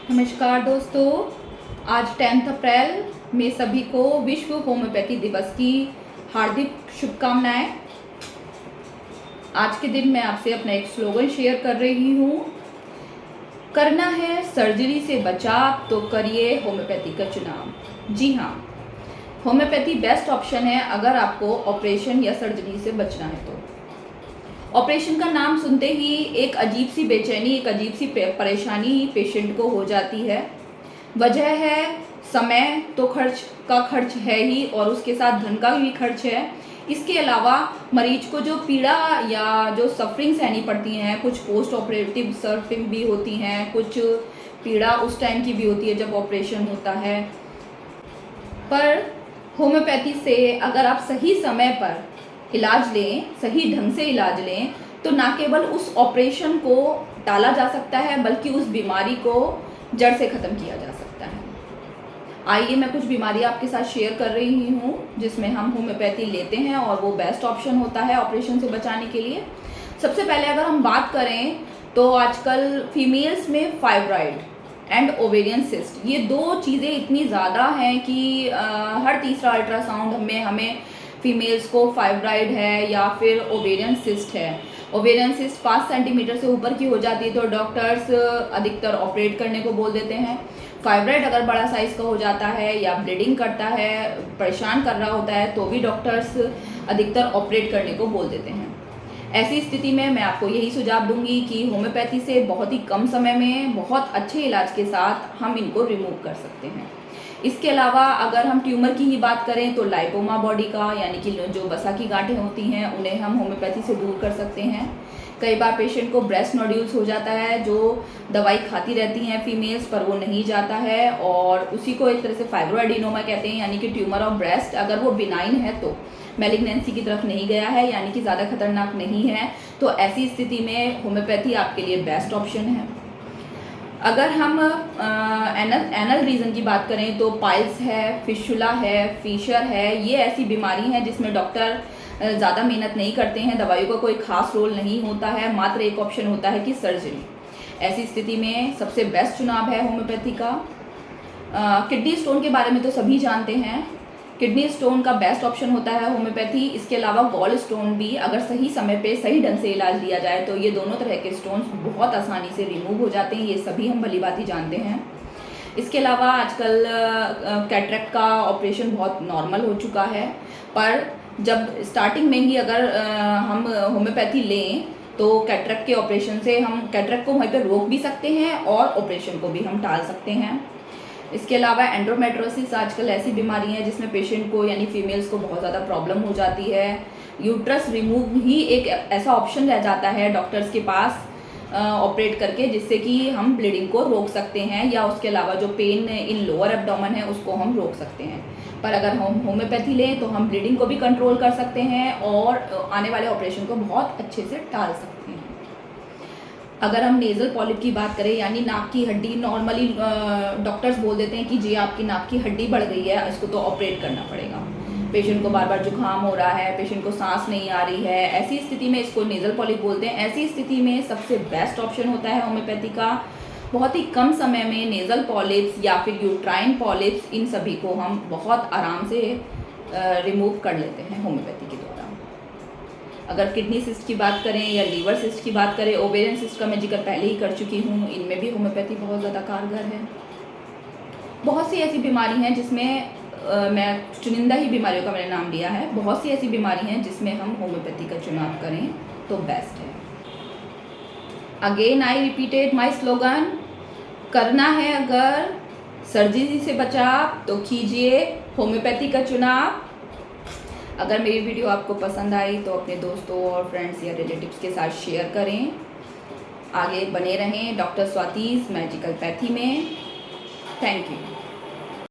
नमस्कार दोस्तों, आज 10 अप्रैल में सभी को विश्व होम्योपैथी दिवस की हार्दिक शुभकामनाएं। आज के दिन मैं आपसे अपना एक स्लोगन शेयर कर रही हूँ। करना है सर्जरी से बचाव तो करिए होम्योपैथी का चुनाव। जी हाँ, होम्योपैथी बेस्ट ऑप्शन है अगर आपको ऑपरेशन या सर्जरी से बचना है तो। ऑपरेशन का नाम सुनते ही एक अजीब सी बेचैनी, एक अजीब सी परेशानी पेशेंट को हो जाती है। वजह है समय तो खर्च है ही और उसके साथ धन का भी खर्च है। इसके अलावा मरीज को जो पीड़ा या जो सफरिंग सहनी पड़ती हैं, कुछ पोस्ट ऑपरेटिव सफरिंग भी होती हैं, कुछ पीड़ा उस टाइम की भी होती है जब ऑपरेशन होता है। पर होम्योपैथी से अगर आप सही समय पर इलाज लें, सही ढंग से इलाज लें, तो ना केवल उस ऑपरेशन को टाला जा सकता है बल्कि उस बीमारी को जड़ से ख़त्म किया जा सकता है। आइए मैं कुछ बीमारी आपके साथ शेयर कर रही हूँ जिसमें हम होम्योपैथी लेते हैं और वो बेस्ट ऑप्शन होता है ऑपरेशन से बचाने के लिए। सबसे पहले अगर हम बात करें तो आजकल फीमेल्स में फाइब्रॉइड एंड ओवेरियन सिस्ट, ये दो चीज़ें इतनी ज़्यादा हैं कि हर तीसरा अल्ट्रासाउंड में हमें फीमेल्स को फाइब्रॉइड है या फिर ओवेरियन सिस्ट है। ओवेरियन सिस्ट 5 सेंटीमीटर से ऊपर की हो जाती है तो डॉक्टर्स अधिकतर ऑपरेट करने को बोल देते हैं। फाइब्रॉइड अगर बड़ा साइज़ का हो जाता है या ब्लीडिंग करता है, परेशान कर रहा होता है, तो भी डॉक्टर्स अधिकतर ऑपरेट करने को बोल देते हैं। ऐसी स्थिति में मैं आपको यही सुझाव दूंगी कि होम्योपैथी से बहुत ही कम समय में बहुत अच्छे इलाज के साथ हम इनको रिमूव कर सकते हैं। इसके अलावा अगर हम ट्यूमर की ही बात करें तो लाइपोमा बॉडी का, यानी कि जो वसा की गांठें होती हैं, उन्हें हम होम्योपैथी से दूर कर सकते हैं। कई बार पेशेंट को ब्रेस्ट नोड्यूल्स हो जाता है, जो दवाई खाती रहती हैं फीमेल्स पर वो नहीं जाता है, और उसी को एक तरह से फाइब्रोएडिनोमा कहते हैं, यानी कि ट्यूमर ऑफ ब्रेस्ट। अगर वो बिनाइन है तो मैलिग्नेंसी की तरफ नहीं गया है, यानी कि ज़्यादा खतरनाक नहीं है, तो ऐसी स्थिति में होम्योपैथी आपके लिए बेस्ट ऑप्शन है। अगर हम एनल रीजन की बात करें तो पाइल्स है, फिशुला है, फिशर है, ये ऐसी बीमारी हैं जिसमें डॉक्टर ज़्यादा मेहनत नहीं करते हैं, दवाइयों का कोई खास रोल नहीं होता है, मात्र एक ऑप्शन होता है कि सर्जरी। ऐसी स्थिति में सबसे बेस्ट चुनाव है होम्योपैथी का। किडनी स्टोन के बारे में तो सभी जानते हैं, किडनी स्टोन का बेस्ट ऑप्शन होता है होम्योपैथी। इसके अलावा गॉल स्टोन भी अगर सही समय पे सही ढंग से इलाज लिया जाए तो ये दोनों तरह के स्टोन्स बहुत आसानी से रिमूव हो जाते हैं, ये सभी हम भली भांति जानते हैं। इसके अलावा आजकल कैटरेक्ट का ऑपरेशन बहुत नॉर्मल हो चुका है, पर जब स्टार्टिंग में ही अगर हम होम्योपैथी लें तो कैटरेक्ट के ऑपरेशन से हम कैटरेक्ट को वहीं पर रोक भी सकते हैं और ऑपरेशन को भी हम टाल सकते हैं। इसके अलावा एंड्रोमेट्रोसिस आजकल ऐसी बीमारी है जिसमें पेशेंट को, यानी फीमेल्स को, बहुत ज़्यादा प्रॉब्लम हो जाती है। यूट्रस रिमूव ही एक ऐसा ऑप्शन रह जाता है डॉक्टर्स के पास ऑपरेट करके, जिससे कि हम ब्लीडिंग को रोक सकते हैं, या उसके अलावा जो पेन इन लोअर एब्डोमेन है उसको हम रोक सकते हैं। पर अगर हम होम्योपैथी लें तो हम ब्लीडिंग को भी कंट्रोल कर सकते हैं और आने वाले ऑपरेशन को बहुत अच्छे से टाल सकते हैं। अगर हम नेज़ल पॉलिप की बात करें, यानी नाक की हड्डी, नॉर्मली डॉक्टर्स बोल देते हैं कि जी आपकी नाक की हड्डी बढ़ गई है, इसको तो ऑपरेट करना पड़ेगा। पेशेंट को बार बार जुकाम हो रहा है, पेशेंट को सांस नहीं आ रही है, ऐसी स्थिति में इसको नेज़ल पॉलिप बोलते हैं। ऐसी स्थिति में सबसे बेस्ट ऑप्शन होता है होम्योपैथी का। बहुत ही कम समय में नेज़ल पॉलिप्स या फिर यूट्राइन पॉलिप्स, इन सभी को हम बहुत आराम से रिमूव कर लेते हैं होम्योपैथी के द्वारा। अगर किडनी सिस्ट की बात करें या लीवर सिस्ट की बात करें, ओवेरियन सिस्ट का मैं जिक्र पहले ही कर चुकी हूँ, इनमें भी होम्योपैथी बहुत ज़्यादा कारगर है। बहुत सी ऐसी बीमारी हैं जिसमें मैं चुनिंदा ही बीमारियों का मैंने नाम लिया है, बहुत सी ऐसी बीमारी हैं जिसमें हम होम्योपैथी का चुनाव करें तो बेस्ट है। Again I repeated my slogan, करना है अगर सर्जरी से बचाव तो कीजिए होम्योपैथी का चुनाव। अगर मेरी वीडियो आपको पसंद आई तो अपने दोस्तों और फ्रेंड्स या रिलेटिव्स के साथ शेयर करें। आगे बने रहें डॉक्टर स्वातीज़ मैजिकल पैथी में। Thank you.